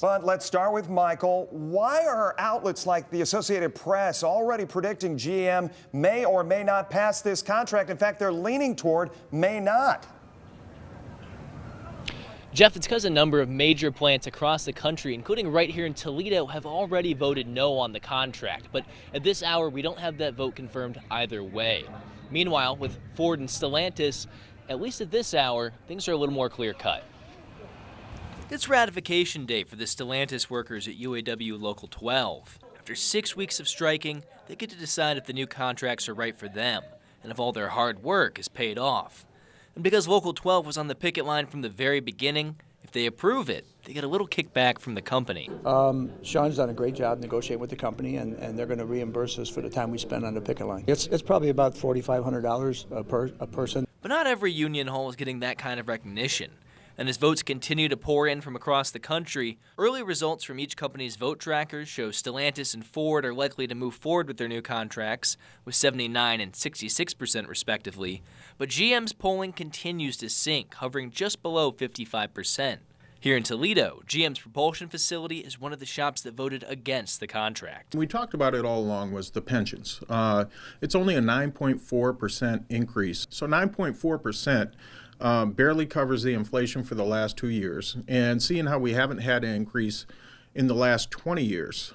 But let's start with Michael. Why are outlets like the Associated Press already predicting GM may or may not pass this contract? In fact, they're leaning toward may not. Jeff, it's because a number of major plants across the country, including right here in Toledo, have already voted no on the contract. But at this hour, we don't have that vote confirmed either way. Meanwhile, with Ford and Stellantis, at least at this hour, things are a little more clear-cut. It's ratification day for the Stellantis workers at UAW Local 12. After 6 weeks of striking, they get to decide if the new contracts are right for them and if all their hard work is paid off. And because Local 12 was on the picket line from the very beginning, if they approve it, they get a little kickback from the company. Sean's done a great job negotiating with the company, and they're going to reimburse us for the time we spend on the picket line. It's probably about $4,500 a person. But not every union hall is getting that kind of recognition. And as votes continue to pour in from across the country, early results from each company's vote trackers show Stellantis and Ford are likely to move forward with their new contracts, with 79% and 66% respectively. But GM's polling continues to sink, hovering just below 55%. Here in Toledo, GM's propulsion facility is one of the shops that voted against the contract. We talked about it all along was the pensions. It's only a 9.4% increase. So 9.4% barely covers the inflation for the last 2 years. And seeing how we haven't had an increase in the last 20 years,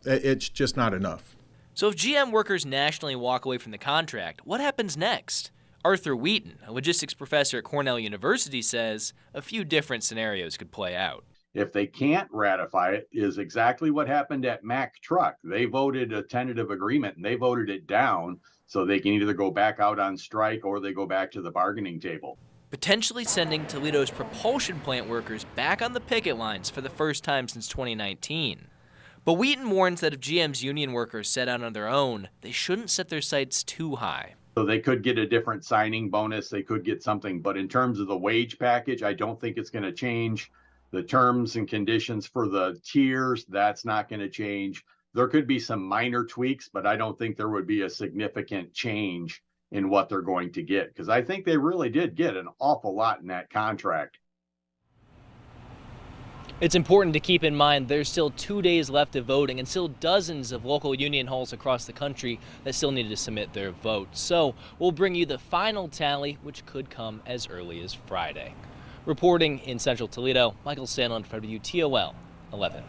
it's just not enough. So if GM workers nationally walk away from the contract, what happens next? Arthur Wheaton, a logistics professor at Cornell University, says a few different scenarios could play out. If they can't ratify it, is exactly what happened at Mack Truck. They voted a tentative agreement and they voted it down, so they can either go back out on strike or they go back to the bargaining table. Potentially sending Toledo's propulsion plant workers back on the picket lines for the first time since 2019. But Wheaton warns that if GM's union workers set out on their own, they shouldn't set their sights too high. So they could get a different signing bonus, they could get something, but in terms of the wage package, I don't think it's going to change. The terms and conditions for the tiers, that's not going to change. There could be some minor tweaks, but I don't think there would be a significant change in what they're going to get, because I think they really did get an awful lot in that contract. It's important to keep in mind there's still 2 days left of voting and still dozens of local union halls across the country that still need to submit their votes. So we'll bring you the final tally, which could come as early as Friday. Reporting in Central Toledo, Michael Sandlin for WTOL 11.